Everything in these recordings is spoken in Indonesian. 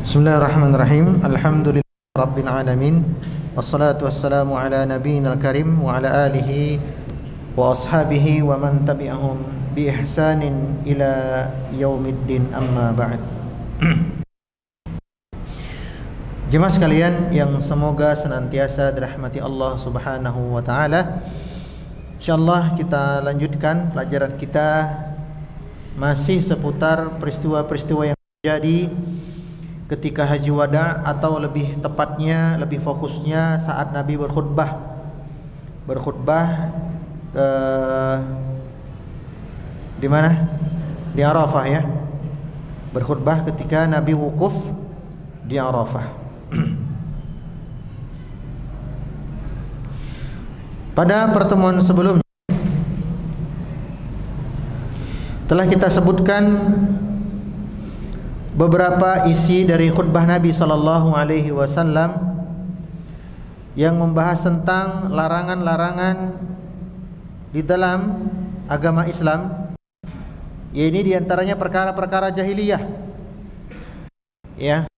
Bismillahirrahmanirrahim. Alhamdulillah rabbil alamin. Wassalatu wassalamu ala nabiyyina karim wa ala alihi wa ashabihi wa man tabi'ahum bi ihsanin ila yaumiddin, amma ba'd. Jemaah sekalian yang semoga senantiasa dirahmati Allah Subhanahu wa taala. Insyaallah kita lanjutkan pelajaran kita masih seputar peristiwa-peristiwa yang terjadi ketika Haji Wada, atau lebih tepatnya, lebih fokusnya saat Nabi berkhutbah di mana? Di Arafah ya. Berkhutbah ketika Nabi wukuf di Arafah. Pada pertemuan sebelumnya telah kita sebutkan beberapa isi dari khutbah Nabi sallallahu alaihi wasallam yang membahas tentang larangan-larangan di dalam agama Islam. Ya, ini diantaranya perkara-perkara jahiliyah. Ya.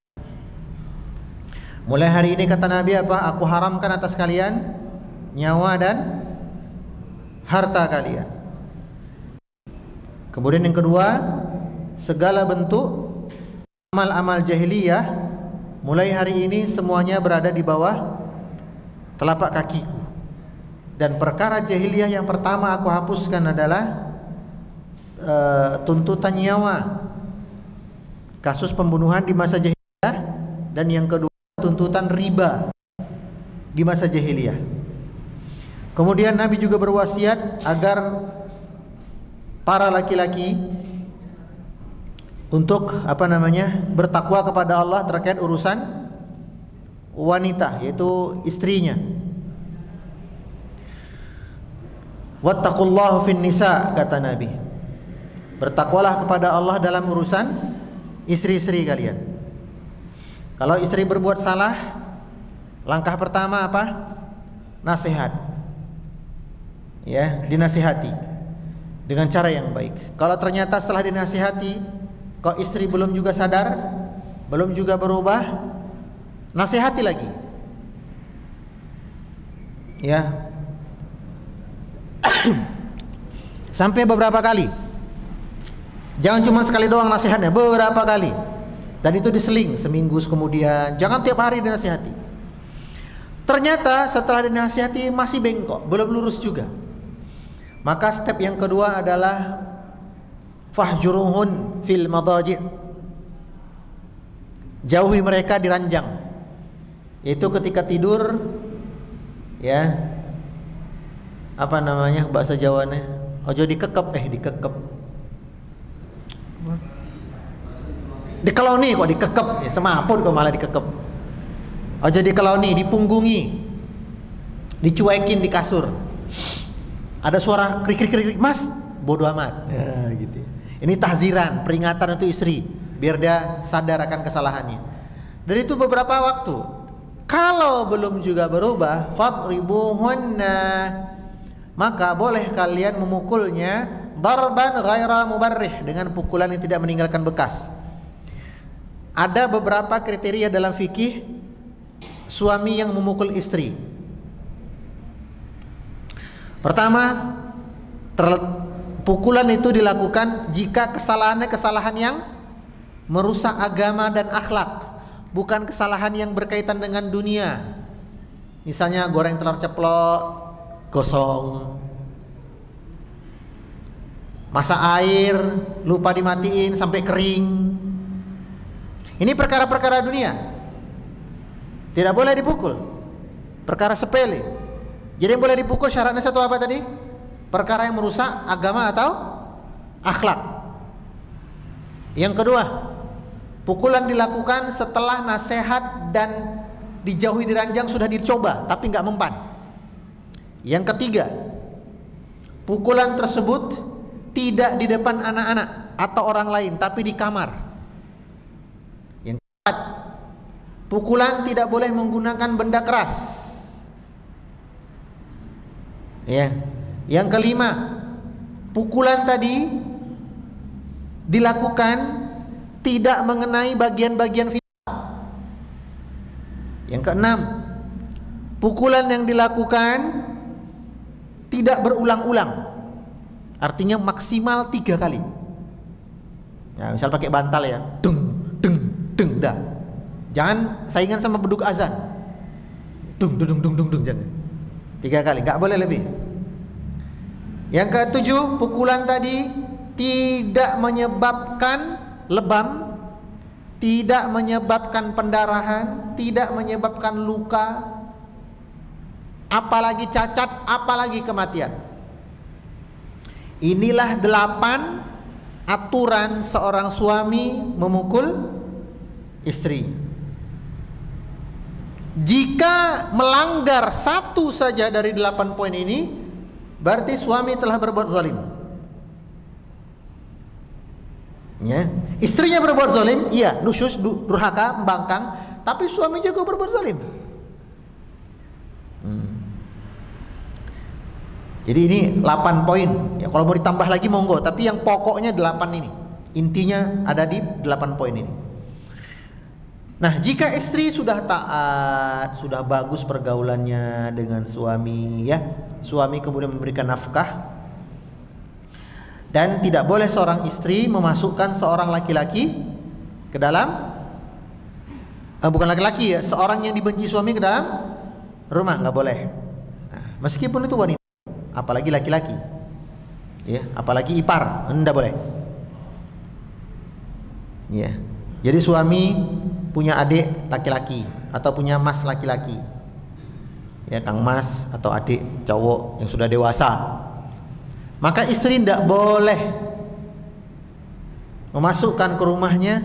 Mulai hari ini kata Nabi apa? Aku haramkan atas kalian nyawa dan harta kalian. Kemudian yang kedua, segala bentuk amal-amal jahiliyah mulai hari ini semuanya berada di bawah telapak kakiku. Dan perkara jahiliyah yang pertama aku hapuskan adalah tuntutan nyawa, kasus pembunuhan di masa jahiliyah. Dan yang kedua, tuntutan riba di masa jahiliyah. Kemudian Nabi juga berwasiat agar para laki-laki untuk bertakwa kepada Allah terkait urusan wanita, yaitu istrinya. Wattaqullahu fin nisa, kata Nabi. Bertakwalah kepada Allah dalam urusan istri-istri kalian. Kalau istri berbuat salah, langkah pertama apa? Nasihat. Ya, dinasihati dengan cara yang baik. Kalau ternyata setelah dinasihati kok istri belum juga sadar, belum juga berubah, nasihati lagi. Ya. Sampai beberapa kali. Jangan cuma sekali doang nasihatnya, beberapa kali. Dan itu diseling seminggu kemudian. Jangan tiap hari dinasihati. Ternyata setelah dinasihati masih bengkok, belum lurus juga. Maka step yang kedua adalah fahjuruhun fil madaji', jauhi mereka di ranjang, yaitu ketika tidur, ya, bahasa Jawanya ojo dikekep, dikeloni kok dikekep, ya, semaput kok malah dikekep. Ojo dikeloni, dipunggungi, dicuekin di kasur. Ada suara krik, mas, bodoh amat, ya, gitu. Ini tahziran, peringatan untuk istri, biar dia sadar akan kesalahannya. Dan itu beberapa waktu. Kalau belum juga berubah, fadribuhunna, maka boleh kalian memukulnya darban ghaira mubarrih, dengan pukulan yang tidak meninggalkan bekas. Ada beberapa kriteria dalam fikih suami yang memukul istri. Pertama, pukulan itu dilakukan jika kesalahannya kesalahan yang merusak agama dan akhlak, bukan kesalahan yang berkaitan dengan dunia. Misalnya goreng telur ceplok, gosong, masak air, lupa dimatiin sampai kering. Ini perkara-perkara dunia, tidak boleh dipukul. Perkara sepele. Jadi yang boleh dipukul syaratnya satu apa tadi? Perkara yang merusak agama atau akhlak. Yang kedua, pukulan dilakukan setelah nasihat dan dijauhi di ranjang sudah dicoba tapi nggak mempan. Yang ketiga, pukulan tersebut tidak di depan anak-anak atau orang lain tapi di kamar. Yang keempat, pukulan tidak boleh menggunakan benda keras. Ya. Yang kelima, pukulan tadi dilakukan tidak mengenai bagian-bagian vital. Yang keenam, pukulan yang dilakukan tidak berulang-ulang. Artinya maksimal 3 kali. Ya, misal pakai bantal ya, deng deng deng, dah. Jangan saingan sama beduk azan. Dung dung dung dung dung, jangan. 3 kali, nggak boleh lebih. Yang ketujuh, pukulan tadi tidak menyebabkan lebam, tidak menyebabkan pendarahan, tidak menyebabkan luka, apalagi cacat, apalagi kematian. Inilah 8 aturan seorang suami memukul istri. Jika melanggar satu saja dari 8 poin ini, berarti suami telah berbuat zalim. Ya, istrinya berbuat zalim, iya, nusyus, durhaka, membangkang, tapi suami juga berbuat zalim. Jadi ini 8 poin. Ya, kalau mau ditambah lagi monggo, tapi yang pokoknya 8 ini. Intinya ada di 8 poin ini. Nah, jika istri sudah taat, sudah bagus pergaulannya dengan suami, ya, suami kemudian memberikan nafkah, dan tidak boleh seorang istri memasukkan seorang laki-laki ke dalam, bukan laki-laki ya, seorang yang dibenci suami ke dalam rumah, nggak boleh. Nah, meskipun itu wanita, apalagi laki-laki, ya, apalagi ipar, nggak boleh. Ya, jadi suami punya adik laki-laki atau punya mas laki-laki, ya, kang mas atau adik cowok yang sudah dewasa, maka istri tidak boleh memasukkan ke rumahnya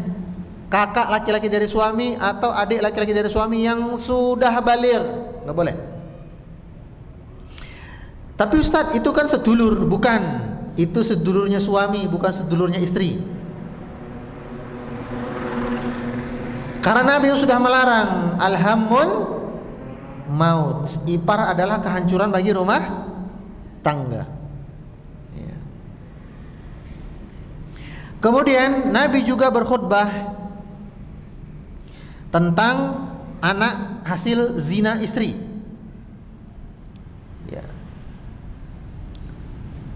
kakak laki-laki dari suami atau adik laki-laki dari suami yang sudah baligh, nggak boleh. Tapi Ustadz, itu kan sedulur, bukan, itu sedulurnya suami, bukan sedulurnya istri. Karena Nabi sudah melarang alhamul maut. Ipar adalah kehancuran bagi rumah tangga. Ya. Kemudian Nabi juga berkhutbah tentang anak hasil zina istri. Ya.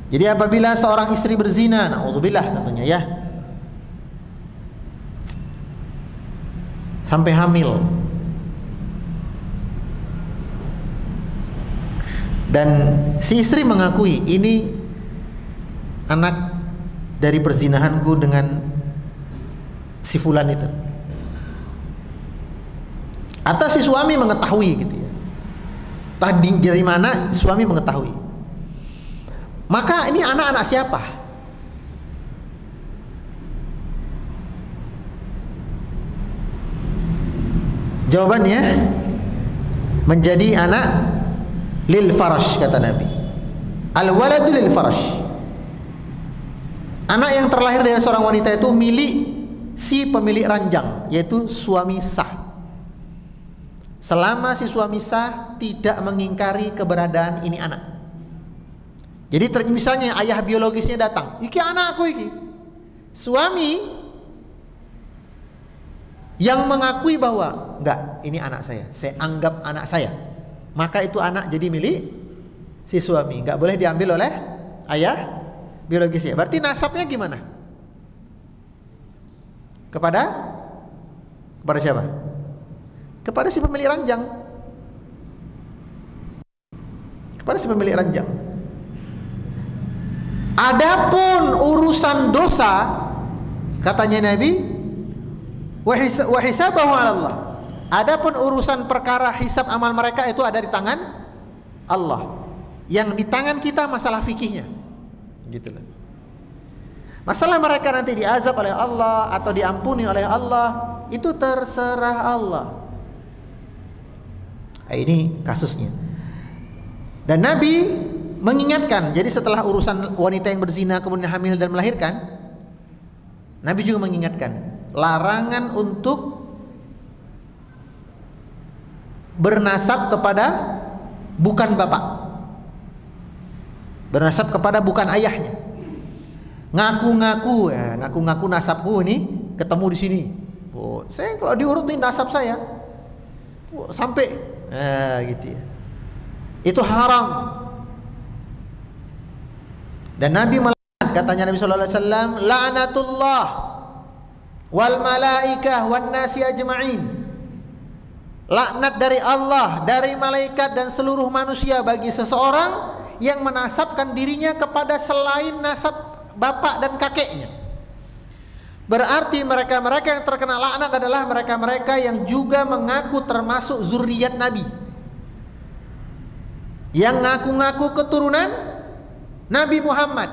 Jadi apabila seorang istri berzina, naudzubillah tentunya ya, sampai hamil, dan si istri mengakui ini anak dari perzinahanku dengan si fulan itu, atau si suami mengetahui gitu ya, tadi dari mana suami mengetahui, maka ini anak-anak siapa? Jawabannya menjadi anak lil farash, kata Nabi. Al waladu lil farash. Anak yang terlahir dari seorang wanita itu milik si pemilik ranjang, yaitu suami sah. Selama si suami sah tidak mengingkari keberadaan ini anak. Jadi misalnya ayah biologisnya datang, iki anakku iki. Suami yang mengakui bahwa enggak, ini anak saya anggap anak saya, maka itu anak jadi milik si suami, enggak boleh diambil oleh ayah biologisnya. Berarti nasabnya gimana? Kepada siapa? Kepada si pemilik ranjang. Kepada si pemilik ranjang. Adapun urusan dosa, katanya Nabi, wa hisabahu 'ala Allah. Adapun urusan perkara hisab amal mereka itu ada di tangan Allah. Yang di tangan kita masalah fikihnya. Gitu loh. Masalah mereka nanti diazab oleh Allah atau diampuni oleh Allah, itu terserah Allah. Nah, ini kasusnya. Dan Nabi mengingatkan, jadi setelah urusan wanita yang berzina kemudian hamil dan melahirkan, Nabi juga mengingatkan larangan untuk bernasab kepada bukan bapak, bernasab kepada bukan ayahnya. Ngaku-ngaku, ya, ngaku-ngaku nasabku ini ketemu di sini. Oh, saya kalau diurut nih nasab saya. sampai gitu ya. Itu haram. Dan Nabi melaknat, katanya Nabi sallallahu alaihi wasallam, la'natullah wal malaikah wan nasi ajma'in. Laknat dari Allah, dari malaikat dan seluruh manusia bagi seseorang yang menasabkan dirinya kepada selain nasab bapak dan kakeknya. Berarti mereka-mereka yang terkena laknat adalah mereka-mereka yang juga mengaku termasuk zuriat Nabi, yang ngaku-ngaku keturunan Nabi Muhammad.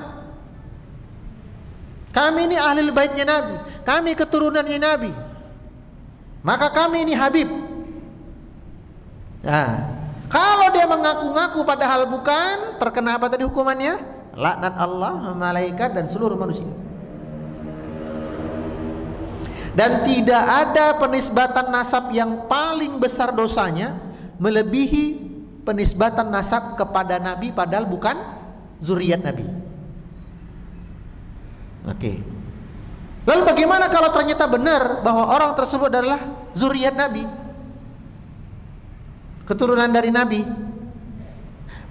Kami ini ahli baitnya Nabi, kami keturunannya Nabi, maka kami ini Habib. Nah, kalau dia mengaku-ngaku padahal bukan, terkena apa tadi hukumannya? Laknat Allah, malaikat dan seluruh manusia. Dan tidak ada penisbatan nasab yang paling besar dosanya melebihi penisbatan nasab kepada Nabi padahal bukan zuriat Nabi. Oke. Lalu bagaimana kalau ternyata benar bahwa orang tersebut adalah zuriat Nabi, keturunan dari Nabi?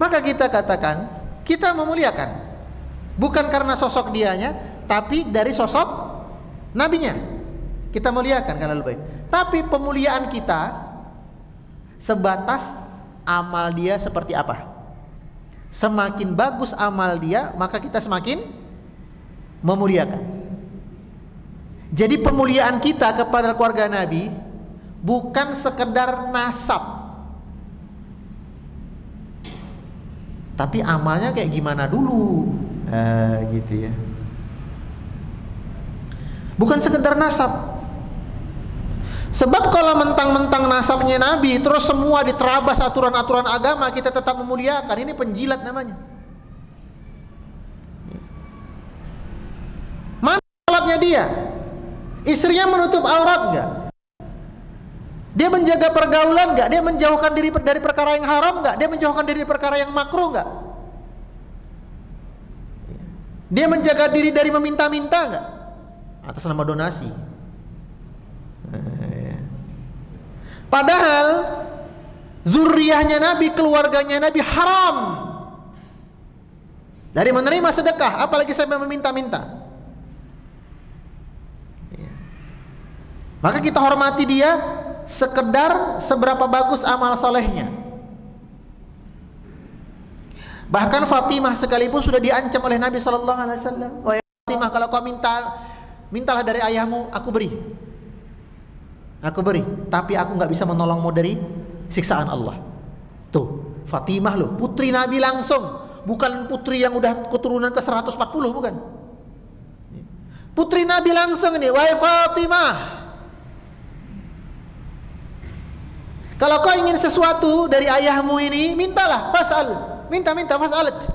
Maka kita katakan, kita memuliakan bukan karena sosok dianya, tapi dari sosok nabinya. Kita muliakan kalau baik. Tapi pemuliaan kita sebatas amal dia seperti apa. Semakin bagus amal dia, maka kita semakin memuliakan. Jadi pemuliaan kita kepada keluarga Nabi bukan sekedar nasab, tapi amalnya kayak gimana dulu, gitu ya. Bukan sekedar nasab. Sebab kalau mentang-mentang nasabnya Nabi terus semua diterabas aturan-aturan agama, kita tetap memuliakan, ini penjilat namanya. Mana salatnya dia? Istrinya menutup aurat enggak? Dia menjaga pergaulan enggak? Dia menjauhkan diri dari perkara yang haram enggak? Dia menjauhkan diri dari perkara yang makruh enggak? Dia menjaga diri dari meminta-minta enggak? Atas nama donasi. Padahal zuriyahnya Nabi, keluarganya Nabi haram dari menerima sedekah, apalagi sampai meminta-minta. Maka kita hormati dia sekedar seberapa bagus amal solehnya. Bahkan Fatimah sekalipun sudah diancam oleh Nabi sallallahu alaihi wasallam, "Wahai Fatimah, kalau kau mintalah dari ayahmu, aku beri. Aku beri, tapi aku nggak bisa menolongmu dari siksaan Allah." Tuh, Fatimah loh, putri Nabi langsung, bukan putri yang udah keturunan ke 140, bukan. Putri Nabi langsung ini, "Wahai Fatimah, kalau kau ingin sesuatu dari ayahmu ini, mintalah, fas'al, minta fas'alat.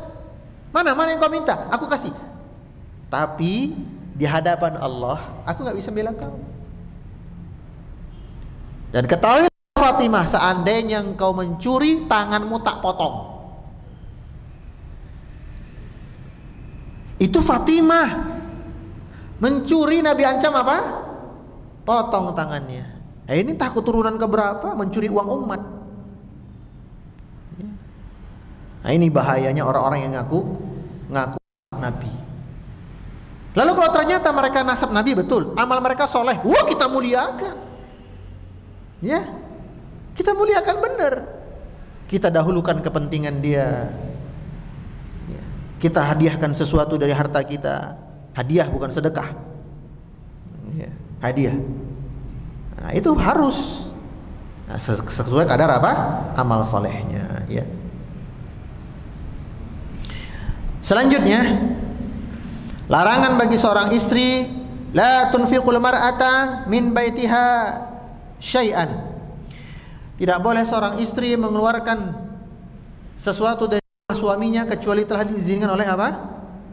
Mana yang kau minta, aku kasih. Tapi di hadapan Allah, aku nggak bisa bilang kau. Dan ketahui Fatimah, seandainya engkau mencuri, tanganmu tak potong." Itu Fatimah mencuri, Nabi ancam apa? Potong tangannya. Ini takut turunan keberapa mencuri uang umat. Nah, ini bahayanya orang-orang yang ngaku Nabi. Lalu kalau ternyata mereka nasab Nabi betul, amal mereka soleh, wah kita muliakan. Ya, kita muliakan benar. Kita dahulukan kepentingan dia. Ya, kita hadiahkan sesuatu dari harta kita. Hadiah bukan sedekah. Ya, hadiah. Nah, itu harus sesuai kadar apa? Amal solehnya. Ya. Selanjutnya, larangan bagi seorang istri, la tunfiqul mar'ata min baitiha syai'an. Tidak boleh seorang istri mengeluarkan sesuatu dari suaminya kecuali telah diizinkan oleh apa?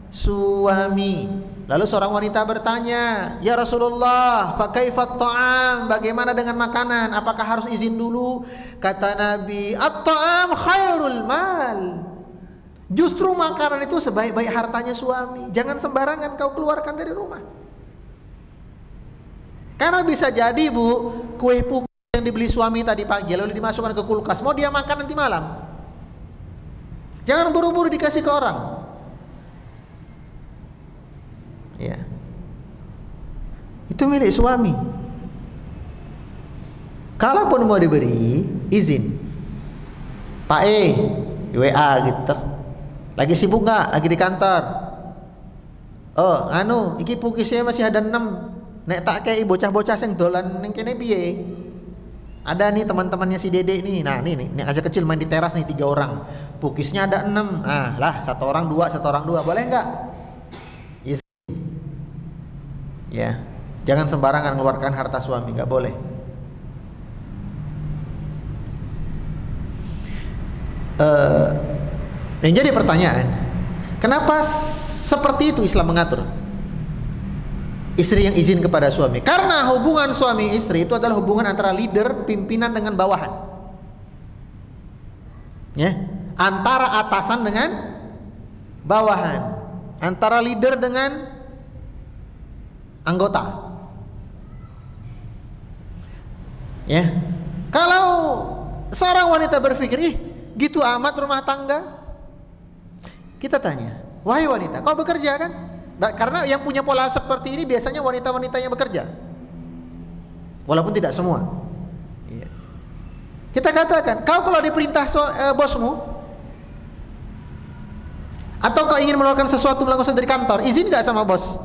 Suami. Lalu seorang wanita bertanya, "Ya Rasulullah, fa kaifat ta'am? Bagaimana dengan makanan? Apakah harus izin dulu?" Kata Nabi, "At-ta'am khairul mal." Justru makanan itu sebaik-baik hartanya suami. Jangan sembarangan kau keluarkan dari rumah. Karena bisa jadi, Bu, kue putu yang dibeli suami tadi pagi lalu dimasukkan ke kulkas, mau dia makan nanti malam. Jangan buru-buru dikasih ke orang. Ya. Itu milik suami. Kalaupun mau diberi, izin. Pak di WA gitu. Lagi sibuk nggak? Lagi di kantor. Oh, iki pukisnya masih ada 6. Nek tak kei bocah-bocah sing dolan ning kene piye? Ada nih teman-temannya si Dede nih. Nah, nih aja kecil main di teras nih 3 orang. Pukisnya ada 6. Nah, lah 1 orang 2, 1 orang 2. Boleh enggak? Izin. Ya. Jangan sembarangan mengeluarkan harta suami, enggak boleh. Yang jadi pertanyaan, kenapa seperti itu Islam mengatur? Istri yang izin kepada suami. Karena hubungan suami istri itu adalah hubungan antara leader, pimpinan dengan bawahan. Ya, antara atasan dengan bawahan, antara leader dengan anggota. Ya. Kalau seorang wanita berpikir, gitu amat rumah tangga. Kita tanya, wahai wanita, kau bekerja kan? Karena yang punya pola seperti ini biasanya wanita-wanita yang bekerja, walaupun tidak semua. Kita katakan, kau kalau diperintah bosmu, atau kau ingin melakukan sesuatu, melakukan sesuatu dari kantor, izin gak sama bos?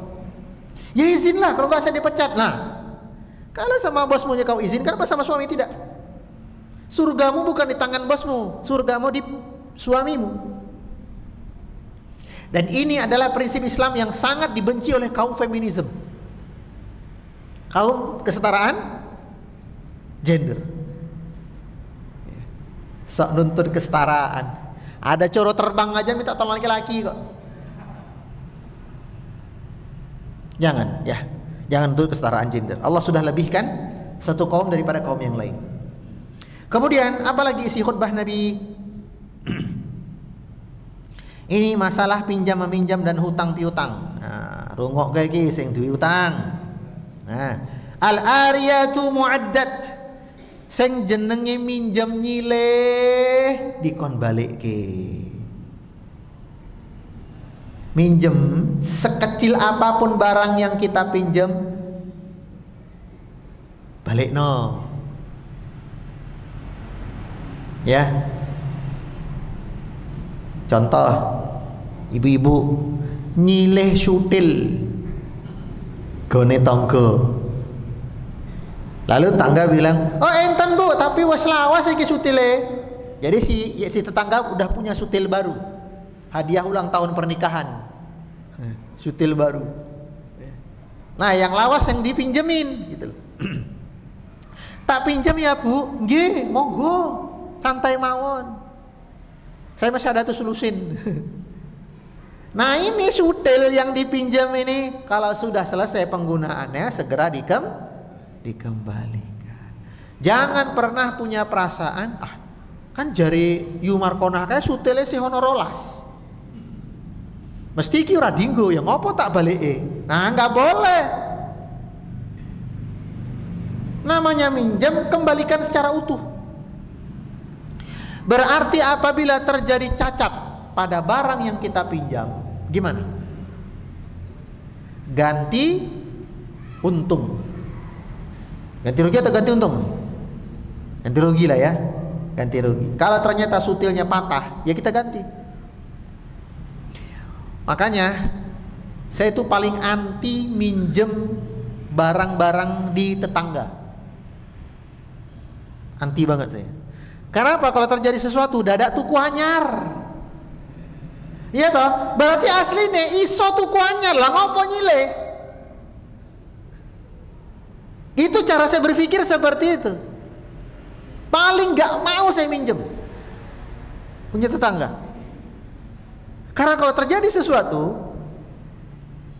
Ya izinlah, kalau gak saya dipecat. Nah, kalau sama bosmu kau izinkan, apa sama suami tidak? Surgamu bukan di tangan bosmu, surgamu di suamimu. Dan ini adalah prinsip Islam yang sangat dibenci oleh kaum feminisme, kaum kesetaraan gender. Sok nuntut kesetaraan, ada coro terbang aja minta tolong laki-laki kok. Jangan, ya, jangan nuntut kesetaraan gender. Allah sudah lebihkan satu kaum daripada kaum yang lain. Kemudian apalagi isi khutbah Nabi? Ini masalah pinjam meminjam dan hutang piutang. Nah, rungok gak sing duwe utang. Nah, al-ariyatu mu'addat, sing jenenge minjam nyileh dikon balikke. Minjem sekecil apapun barang yang kita pinjam, balikno. Ya. Contoh, ibu-ibu nyileh sutil gone tangga. Lalu tangga bilang, "Oh enten Bu, tapi wis lawas iki sutile." Jadi si tetangga udah punya sutil baru. Hadiah ulang tahun pernikahan. Sutil baru. Nah, yang lawas yang dipinjemin gitu loh. Tak pinjam ya Bu? Nggih, monggo. Santai mawon. Saya masih ada tuh solusin. Nah, ini sutil yang dipinjam ini, kalau sudah selesai penggunaannya segera dikembalikan. Jangan pernah punya perasaan, kan jari Yumarkonah kayak sutilnya si honorolas. Mesti ki ora dinggo ya ngopo tak balike. Nah, nggak boleh. Namanya minjam, kembalikan secara utuh. Berarti apabila terjadi cacat pada barang yang kita pinjam, gimana? Ganti untung. Ganti rugi atau ganti untung? Ganti rugi lah ya. Ganti rugi. Kalau ternyata sutilnya patah, ya kita ganti. Makanya saya itu paling anti minjem barang-barang di tetangga. Anti banget saya. Karena apa? Kalau terjadi sesuatu dadak tuku anyar. Iya toh? Berarti asline iso tuku anyar lah, ngopo nyile. Itu cara saya berpikir seperti itu. Paling gak mau saya minjem punya tetangga. Karena kalau terjadi sesuatu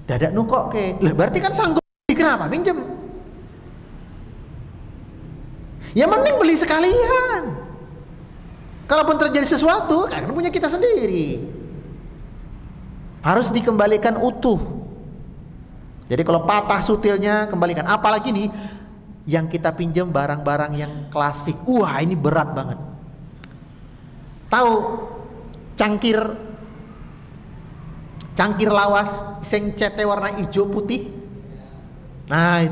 dadak nukok ke, lah berarti kan sanggup, kenapa minjem? Ya mending beli sekalian. Kalaupun terjadi sesuatu, kan punya kita sendiri. Harus dikembalikan utuh. Jadi kalau patah sutilnya, kembalikan. Apalagi nih, Yang kita pinjam barang-barang yang klasik. Wah, ini berat banget. Tahu cangkir lawas sing cete warna hijau putih? Nah,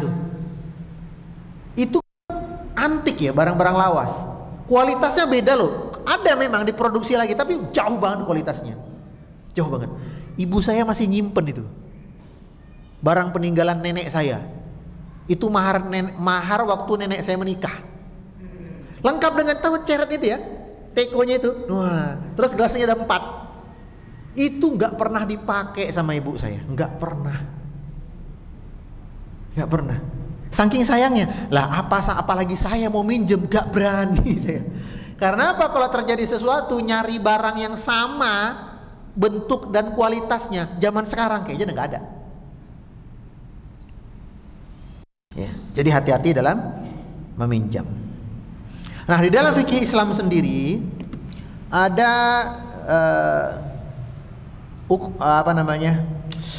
itu antik ya, barang-barang lawas. Kualitasnya beda loh. Ada memang diproduksi lagi, tapi jauh banget kualitasnya. Jauh banget. Ibu saya masih nyimpen itu. Barang peninggalan nenek saya. Itu mahar waktu nenek saya menikah. Lengkap dengan tahu ceret itu ya, tekonya itu. Wah, terus gelasnya ada 4. Itu nggak pernah dipakai sama ibu saya, nggak pernah. Saking sayangnya, lah apalagi saya mau minjem, nggak berani saya. Karena apa? Kalau terjadi sesuatu, nyari barang yang sama bentuk dan kualitasnya, zaman sekarang kayaknya nggak ada. Ya, jadi hati-hati dalam meminjam. Nah, di dalam fikih Islam sendiri ada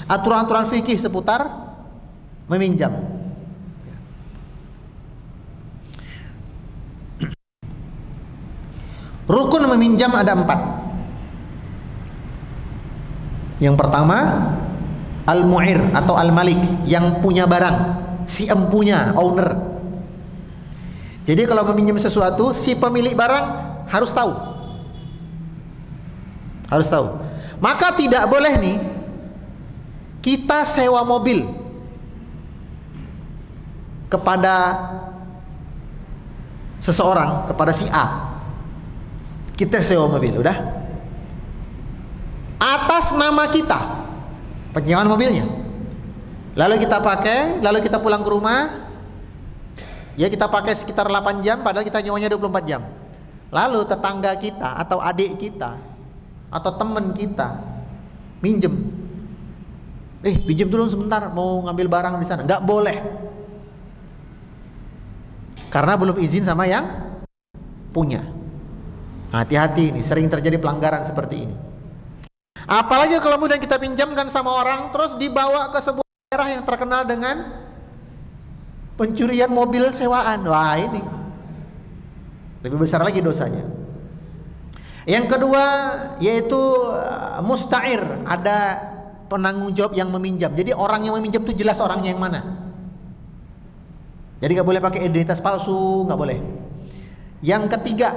aturan-aturan fikih seputar meminjam. Rukun meminjam ada 4. Yang pertama, al-mu'ir atau al-malik, yang punya barang, si empunya, owner. Jadi kalau meminjam sesuatu, si pemilik barang harus tahu. Maka tidak boleh nih kita sewa mobil kepada seseorang, kepada si A. Kita sewa mobil, udah atas nama kita, penyewaan mobilnya. Lalu kita pakai, lalu kita pulang ke rumah. Ya, kita pakai sekitar 8 jam, padahal kita nyewanya 24 jam. Lalu tetangga kita atau adik kita atau teman kita minjem, pinjem dulu sebentar, mau ngambil barang di sana. Nggak boleh, karena belum izin sama yang punya. Hati-hati, ini sering terjadi pelanggaran seperti ini. Apalagi kalau kemudian kita pinjamkan sama orang, terus dibawa ke sebuah daerah yang terkenal dengan pencurian mobil sewaan. Wah, ini lebih besar lagi dosanya. Yang kedua yaitu musta'ir, ada penanggung jawab yang meminjam. Jadi orang yang meminjam itu jelas orangnya yang mana. Jadi nggak boleh pakai identitas palsu, nggak boleh. Yang ketiga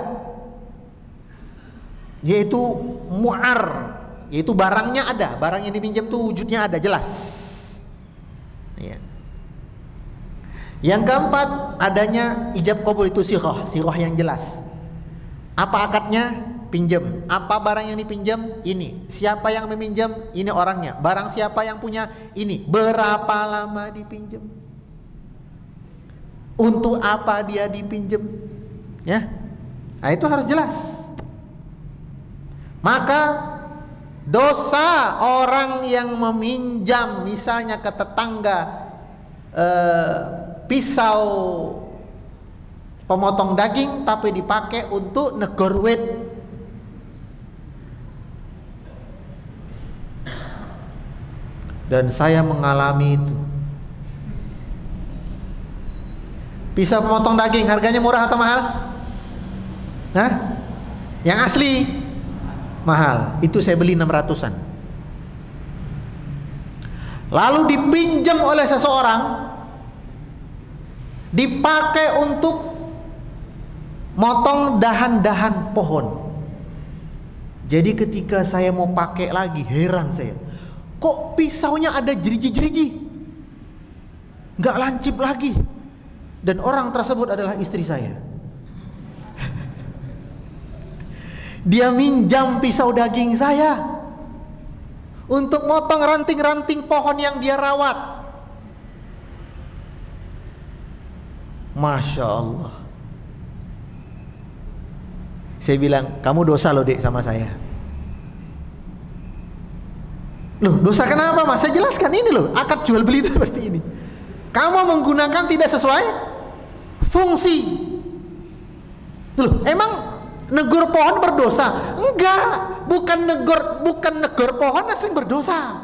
yaitu mu'ar, yaitu barangnya ada, barang yang dipinjam tuh wujudnya ada, jelas. Ya. Yang keempat, adanya ijab qabul, itu sighah yang jelas. Apa akadnya? Pinjam. Apa barang yang dipinjam? Ini. Siapa yang meminjam? Ini orangnya. Barang siapa yang punya? Ini. Berapa lama dipinjam? Untuk apa dia dipinjam? Ya. Nah, itu harus jelas. Maka dosa orang yang meminjam misalnya ke tetangga pisau pemotong daging tapi dipakai untuk negor wit. Dan saya mengalami itu. Pisau pemotong daging harganya murah atau mahal? Hah? Yang asli mahal. Itu saya beli 600-an. Lalu dipinjam oleh seseorang, dipakai untuk motong dahan-dahan pohon. Jadi ketika saya mau pakai lagi, heran saya, kok pisaunya ada jeriji-jeriji, nggak lancip lagi. Dan orang tersebut adalah istri saya. Dia minjam pisau daging saya untuk motong ranting-ranting pohon yang dia rawat. Masya Allah. Saya bilang, kamu dosa loh dek sama saya. Loh, dosa kenapa mas? Saya jelaskan, ini loh, akad jual beli itu seperti ini. Kamu menggunakan tidak sesuai fungsi. Loh, emang negor pohon berdosa? Enggak, bukan negor pohon asing berdosa.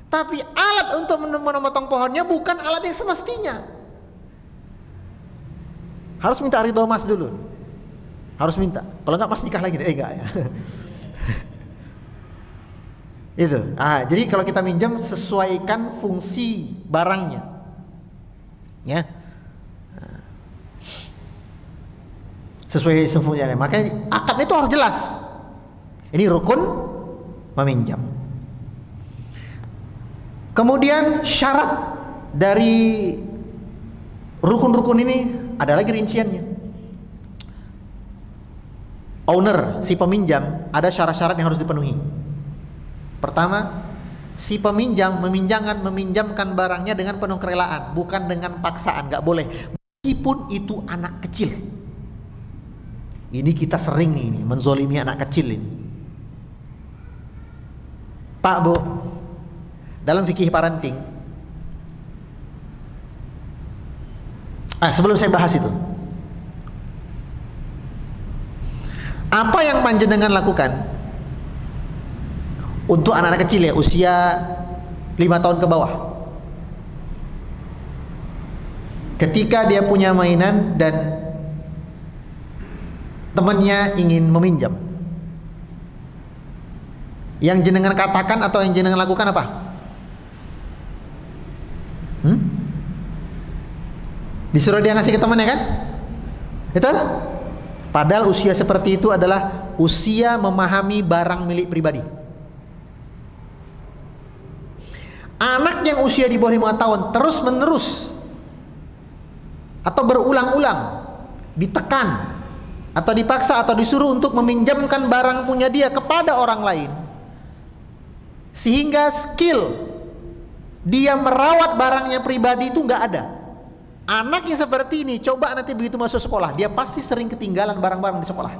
Tapi alat untuk memotong pohonnya bukan alat yang semestinya. Harus minta ridho mas dulu. Harus minta. Kalau enggak mas nikah lagi, enggak ya. Itu. Jadi kalau kita minjam sesuaikan fungsi barangnya. Ya. Sesuai fungsinya. Makanya akadnya itu harus jelas. Ini rukun meminjam. Kemudian syarat dari rukun-rukun ini ada lagi rinciannya. Owner, si peminjam, ada syarat-syarat yang harus dipenuhi. Pertama, si peminjam meminjamkan barangnya dengan penuh kerelaan, bukan dengan paksaan, nggak boleh. Meskipun itu anak kecil. Ini kita sering ini menzolimi anak kecil ini. Pak, Bu, dalam fikih parenting, sebelum saya bahas itu, apa yang panjenengan lakukan untuk anak-anak kecil ya, usia 5 tahun ke bawah, ketika dia punya mainan dan temannya ingin meminjam, yang jenengan katakan atau yang jenengan lakukan apa? Disuruh dia ngasih ke temannya kan? Betul? Padahal usia seperti itu adalah usia memahami barang milik pribadi. Anak yang usia di bawah 5 tahun terus menerus atau berulang-ulang ditekan atau dipaksa atau disuruh untuk meminjamkan barang punya dia kepada orang lain, sehingga skill dia merawat barangnya pribadi itu nggak ada. Anaknya seperti ini, coba nanti begitu masuk sekolah, dia pasti sering ketinggalan barang-barang di sekolah.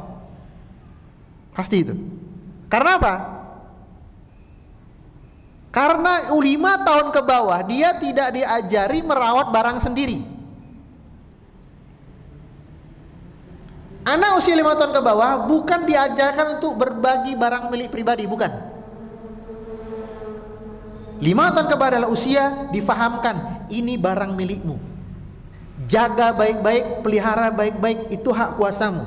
Pasti itu. Karena apa? Karena 5 tahun ke bawah dia tidak diajari merawat barang sendiri. Anak usia 5 tahun ke bawah bukan diajarkan untuk berbagi barang milik pribadi, bukan. 5 tahun ke bawah adalah usia difahamkan, ini barang milikmu. Jaga baik-baik, pelihara baik-baik, itu hak kuasamu.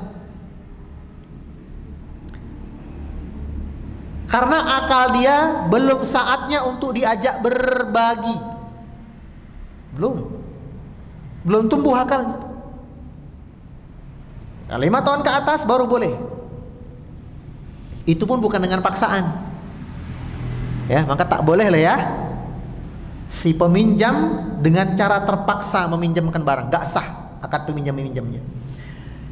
Karena akal dia belum saatnya untuk diajak berbagi. Belum tumbuh akalnya. Nah, 5 tahun ke atas baru boleh. Itu pun bukan dengan paksaan. Ya, maka tak boleh lah ya si peminjam dengan cara terpaksa meminjamkan barang, gak sah akad meminjamnya.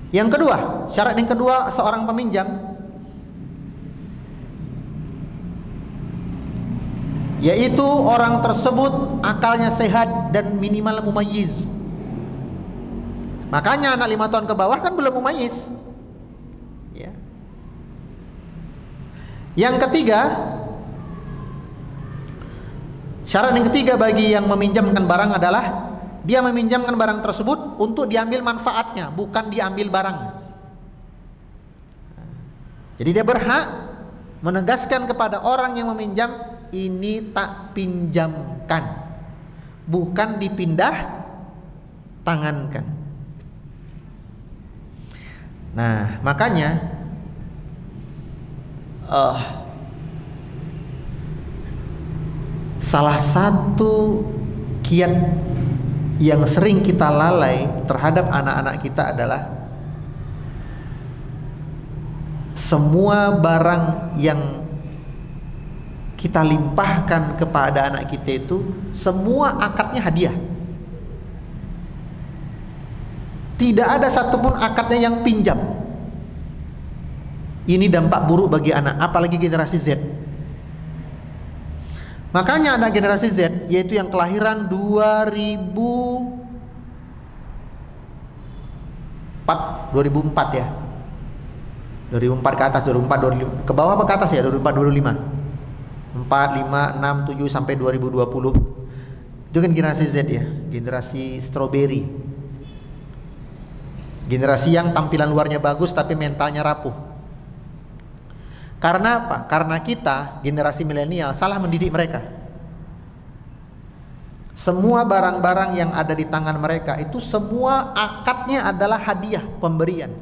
Yang kedua, syarat yang kedua seorang peminjam, yaitu orang tersebut akalnya sehat dan minimal mumayyiz. Makanya anak 5 tahun ke bawah kan belum mumayyiz. Ya. Yang ketiga, syarat yang ketiga bagi yang meminjamkan barang adalah dia meminjamkan barang tersebut untuk diambil manfaatnya, bukan diambil barang. Jadi dia berhak menegaskan kepada orang yang meminjam, ini tak pinjamkan, bukan dipindah tangankan. Nah, makanya salah satu kiat yang sering kita lalai terhadap anak-anak kita adalah semua barang yang kita limpahkan kepada anak kita itu semua akadnya hadiah. Tidak ada satupun akadnya yang pinjam. Ini dampak buruk bagi anak, apalagi generasi Z. Makanya anak generasi Z, yaitu yang kelahiran 2004 ya, 2004 ke atas, 2004, 2005 ke bawah apa ke atas ya, 2004, 2005, 4, 5, 6, 7 sampai 2020. Itu kan generasi Z ya, generasi strawberry. Generasi yang tampilan luarnya bagus tapi mentalnya rapuh. Karena apa? Karena kita generasi milenial salah mendidik mereka. Semua barang-barang yang ada di tangan mereka itu semua akadnya adalah hadiah, pemberian.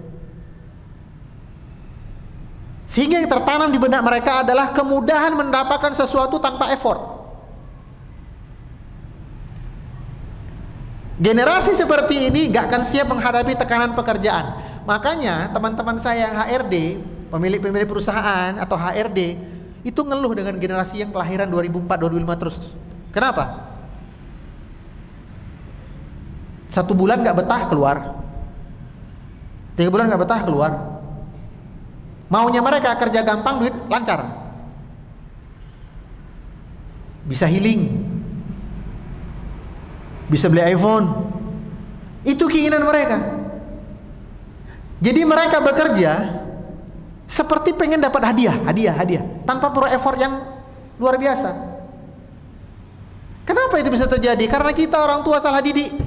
Sehingga yang tertanam di benak mereka adalah kemudahan mendapatkan sesuatu tanpa effort. Generasi seperti ini gak akan siap menghadapi tekanan pekerjaan. Makanya teman-teman saya yang HRD, pemilik-pemilik perusahaan atau HRD, itu ngeluh dengan generasi yang kelahiran 2004, 2005 terus. Kenapa? 1 bulan gak betah keluar, 3 bulan gak betah keluar. Maunya mereka kerja gampang, duit lancar, bisa healing, bisa beli iPhone. Itu keinginan mereka. Jadi mereka bekerja seperti pengen dapat hadiah tanpa perlu effort yang luar biasa. Kenapa itu bisa terjadi? Karena kita orang tua salah didik.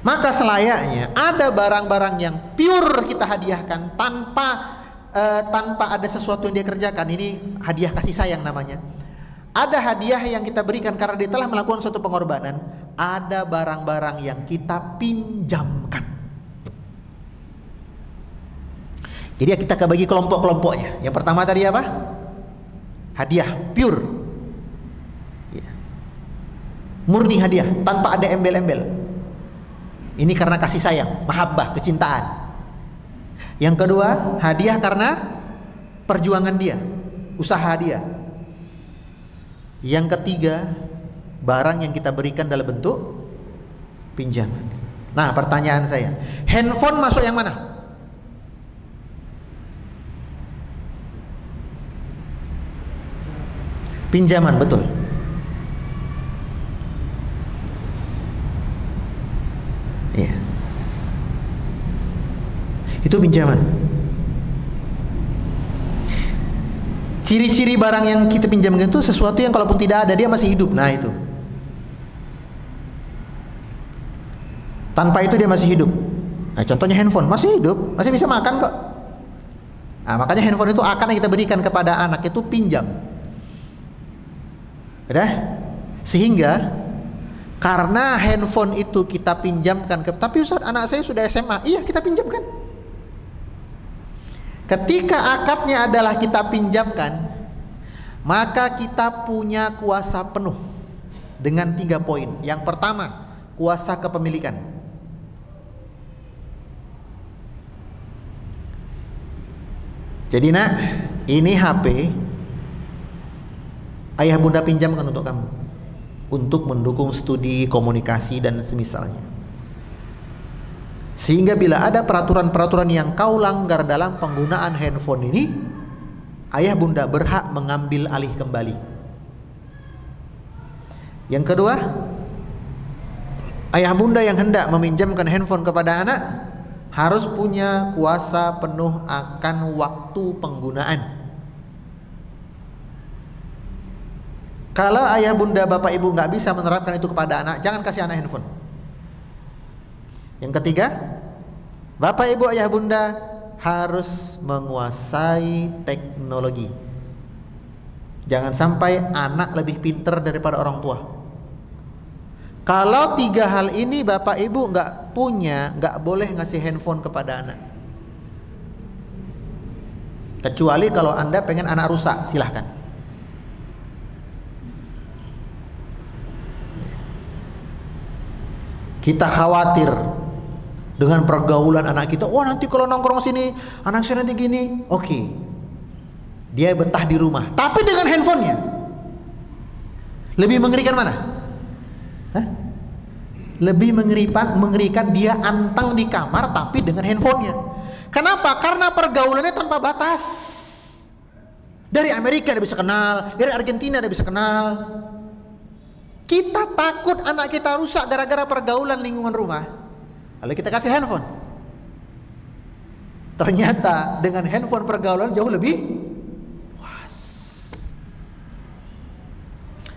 Maka selayaknya ada barang-barang yang pure kita hadiahkan tanpa ada sesuatu yang dia kerjakan. Ini hadiah kasih sayang namanya. Ada hadiah yang kita berikan karena dia telah melakukan suatu pengorbanan. Ada barang-barang yang kita pinjamkan. Jadi kita bagi kelompok-kelompoknya. Yang pertama tadi apa? Hadiah pure, murni hadiah tanpa ada embel-embel. Ini karena kasih sayang, mahabbah, kecintaan. Yang kedua, hadiah karena perjuangan dia, usaha dia. Yang ketiga, barang yang kita berikan dalam bentuk pinjaman. Nah, pertanyaan saya, handphone masuk yang mana? Pinjaman, betul. Iya. Itu pinjaman. Ciri-ciri barang yang kita pinjamkan itu sesuatu yang kalaupun tidak ada dia masih hidup. Nah itu. Tanpa itu dia masih hidup. Nah, contohnya handphone, masih hidup, masih bisa makan kok. Nah, makanya handphone itu akan yang kita berikan kepada anak itu pinjam. Udah? Sehingga karena handphone itu kita pinjamkan tapi Ustaz, anak saya sudah SMA. Iya, kita pinjamkan. Ketika akadnya adalah kita pinjamkan, maka kita punya kuasa penuh dengan 3 poin. Yang pertama, kuasa kepemilikan. Jadi nak, ini HP ayah bunda pinjamkan untuk kamu, untuk mendukung studi, komunikasi dan semisalnya. Sehingga bila ada peraturan-peraturan yang kau langgar dalam penggunaan handphone ini, ayah bunda berhak mengambil alih kembali. Yang kedua, ayah bunda yang hendak meminjamkan handphone kepada anak harus punya kuasa penuh akan waktu penggunaan. Kalau ayah bunda bapak ibu nggak bisa menerapkan itu kepada anak, jangan kasih anak handphone. Yang ketiga, bapak ibu ayah bunda harus menguasai teknologi. Jangan sampai anak lebih pintar daripada orang tua. Kalau 3 hal ini bapak ibu nggak punya, nggak boleh ngasih handphone kepada anak. Kecuali kalau anda pengen anak rusak, silahkan. Kita khawatir dengan pergaulan anak kita. Wah, nanti kalau nongkrong sini anak saya nanti gini. Oke, dia betah di rumah, tapi dengan handphonenya. Lebih mengerikan mana? Hah? Lebih mengerikan dia antang di kamar tapi dengan handphonenya. Kenapa? Karena pergaulannya tanpa batas. Dari Amerika dia bisa kenal, dari Argentina dia bisa kenal. Kita takut anak kita rusak gara-gara pergaulan lingkungan rumah, lalu kita kasih handphone. Ternyata dengan handphone pergaulan jauh lebih puas.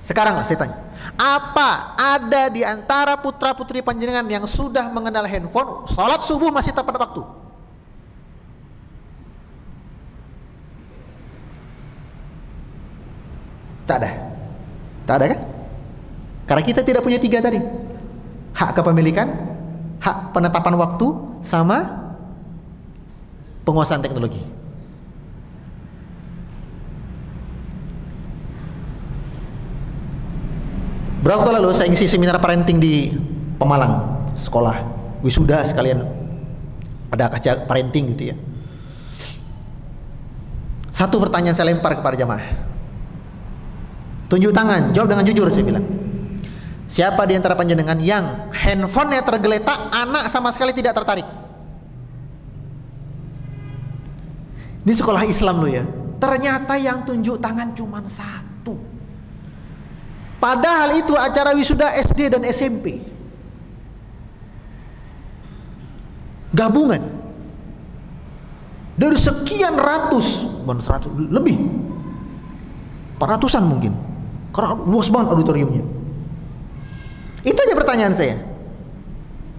Sekarang lah saya tanya, apa ada di antara putra putri panjenengan yang sudah mengenal handphone, sholat subuh masih tepat waktu? Tak ada. Tak ada kan? Karena kita tidak punya tiga tadi. Hak kepemilikan, hak penetapan waktu, sama penguasaan teknologi. Berapa waktu lalu saya ngisi seminar parenting di Pemalang, sekolah wisuda sekalian ada kaca parenting gitu ya. Satu pertanyaan saya lempar kepada jamaah. Tunjuk tangan, jawab dengan jujur, saya bilang. Siapa di antara panjenengan yang handphonenya tergeletak, anak sama sekali tidak tertarik? Ini sekolah Islam loh ya. Ternyata yang tunjuk tangan cuma satu. Padahal itu acara wisuda SD dan SMP. Gabungan dari sekian ratus, bukan 100, lebih 400-an mungkin, karena luas banget auditoriumnya. Itu aja pertanyaan saya.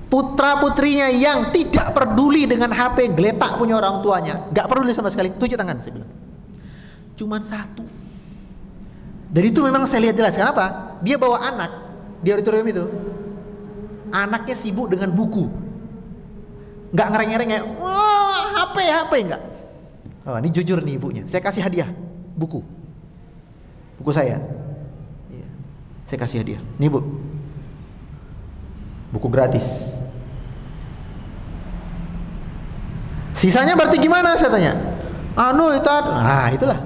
Putra putrinya yang tidak peduli dengan HP geletak punya orang tuanya, nggak peduli sama sekali, tunjuk tangan, saya bilang. Cuman satu. Dan itu memang saya lihat jelas. Kenapa? Dia bawa anak di auditorium itu, anaknya sibuk dengan buku, nggak ngereng-ngereng ya, wah HP enggak. Oh, ini jujur nih ibunya. Saya kasih hadiah buku saya. Iya. Saya kasih hadiah. Nih bu, buku gratis. Sisanya berarti gimana? Saya tanya. Itulah.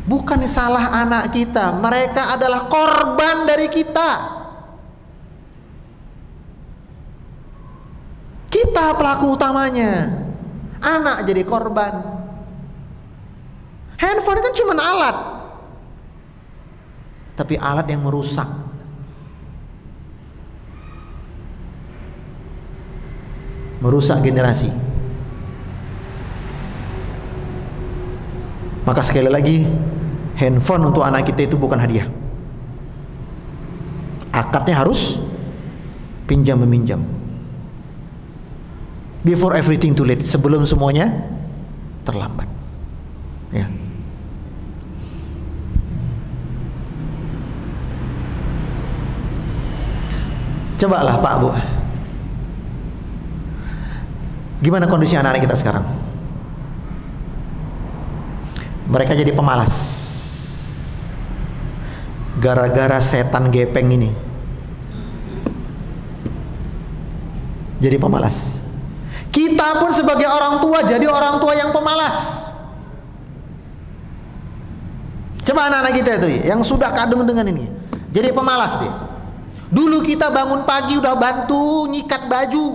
Bukan salah anak kita, mereka adalah korban dari kita. Kita pelaku utamanya, anak jadi korban. Handphone kan cuma alat, tapi alat yang merusak. Merusak generasi. Maka sekali lagi, handphone untuk anak kita itu bukan hadiah. Akadnya harus pinjam meminjam. Before everything too late, sebelum semuanya terlambat. Ya. Cobalah Pak Bu, gimana kondisi anak-anak kita sekarang? Mereka jadi pemalas gara-gara setan gepeng ini. Jadi pemalas. Kita pun sebagai orang tua jadi orang tua yang pemalas. Coba anak-anak kita itu yang sudah kadung dengan ini, jadi pemalas dia. Dulu kita bangun pagi udah bantu nyikat baju.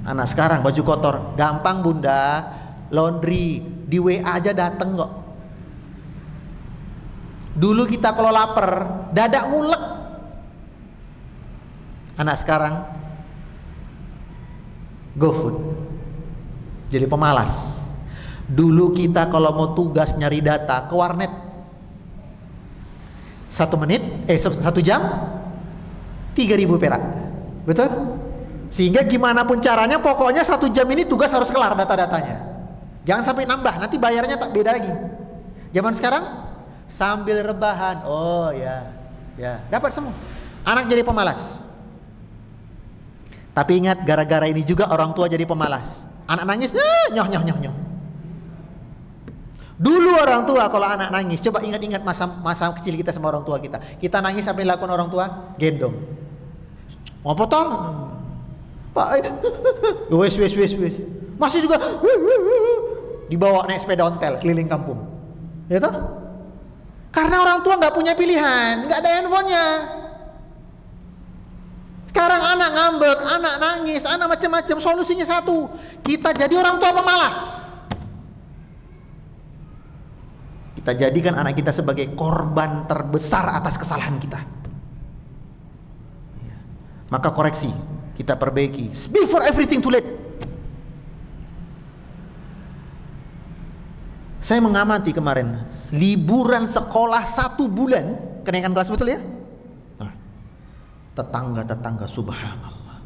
Anak sekarang baju kotor, gampang bunda, laundry, di WA aja dateng kok. Dulu kita kalau lapar, dadak ngulek. Anak sekarang GoFood, jadi pemalas. Dulu kita kalau mau tugas nyari data ke warnet, 1 jam 3.000 perak, betul? Sehingga gimana pun caranya, pokoknya 1 jam ini tugas harus kelar data-datanya. Jangan sampai nambah, nanti bayarnya tak beda lagi. Zaman sekarang sambil rebahan, oh ya dapat semua. Anak jadi pemalas. Tapi ingat, gara-gara ini juga orang tua jadi pemalas. Anak nangis, nyoh. Dulu orang tua kalau anak nangis, coba ingat-ingat masa kecil kita sama orang tua kita. Kita nangis sampai lakukan orang tua, gendong. Apa toh? Pak, wes. Masih juga dibawa naik sepeda ontel keliling kampung. Ya toh? Karena orang tua nggak punya pilihan, nggak ada handphonenya. Sekarang anak ngambek, anak nangis, anak macam-macam, solusinya satu, kita jadi orang tua pemalas. Kita jadikan anak kita sebagai korban terbesar atas kesalahan kita. Maka koreksi, kita perbaiki before everything too late. Saya mengamati kemarin liburan sekolah 1 bulan, kenaikan kelas betul ya? Tetangga-tetangga subhanallah,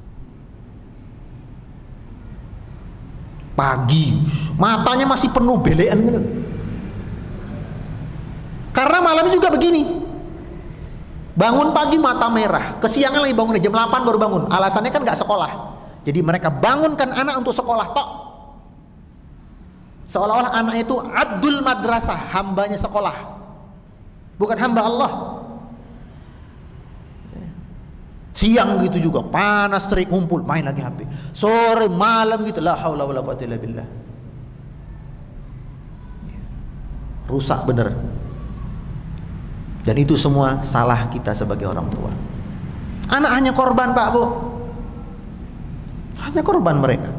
pagi matanya masih penuh belean gitu. malam juga begini. Bangun pagi mata merah, kesiangan lagi bangun jam 8 baru bangun. Alasannya kan nggak sekolah. Jadi mereka bangunkan anak untuk sekolah tok. Seolah-olah anak itu abdul madrasah, hambanya sekolah, bukan hamba Allah. Siang gitu juga panas terik, ngumpul main lagi HP. Sore malam gitu, la haula wala quwwata illa billah. Rusak bener. Dan itu semua salah kita sebagai orang tua. Anak hanya korban, Pak, Bu. Hanya korban mereka.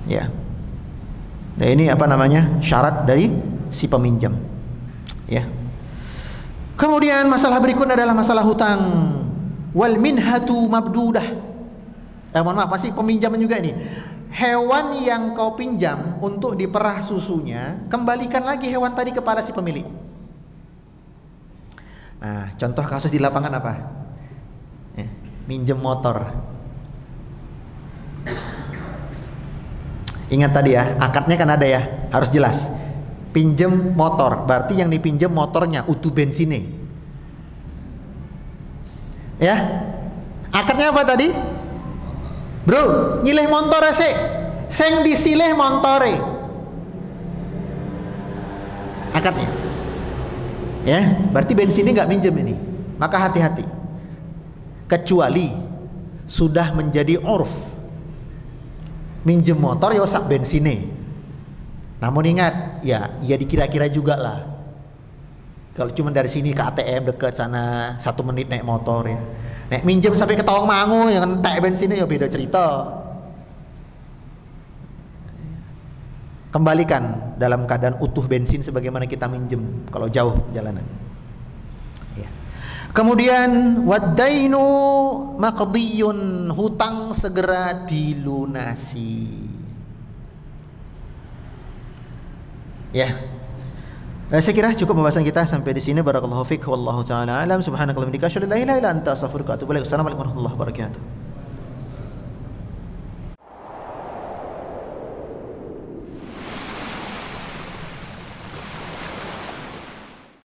Ya. Nah, ini apa namanya? Syarat dari si peminjam. Ya. Kemudian masalah berikutnya adalah masalah hutang. Wal minhatu mabdudah. Mohon maaf, masih peminjaman juga ini. Hewan yang kau pinjam untuk diperah susunya, kembalikan lagi hewan tadi kepada si pemilik. Nah, contoh kasus di lapangan apa? Minjem motor. Ingat tadi ya, akadnya kan ada ya, harus jelas. Pinjem motor, berarti yang dipinjem motornya utuh bensinnya. Ya, akadnya apa tadi? Bro, nyileh montore sih, seng disileh montore. Akadnya. Ya, berarti bensinnya nggak minjem ini. Maka hati-hati. Kecuali sudah menjadi urf. Minjem motor ya sak bensinnya. Namun ingat, ya dikira-kira juga lah. Kalau cuma dari sini ke ATM dekat sana 1 menit naik motor ya. Nek minjem sampai ke Tawangmangu yang entek bensinnya ya beda cerita. Kembalikan dalam keadaan utuh bensin sebagaimana kita minjem kalau jauh perjalanan. Ya. Kemudian wadainu maqdiyun, hutang segera dilunasi. Ya. Saya kira cukup pembahasan kita sampai di sini. Barakallahu fiik, wallahu taala alam. Subhanakallahumma wa bihamdika asyhadu an la ilaha illa anta astaghfiruka wa atubu ilaik. Assalamualaikum warahmatullahi wabarakatuh.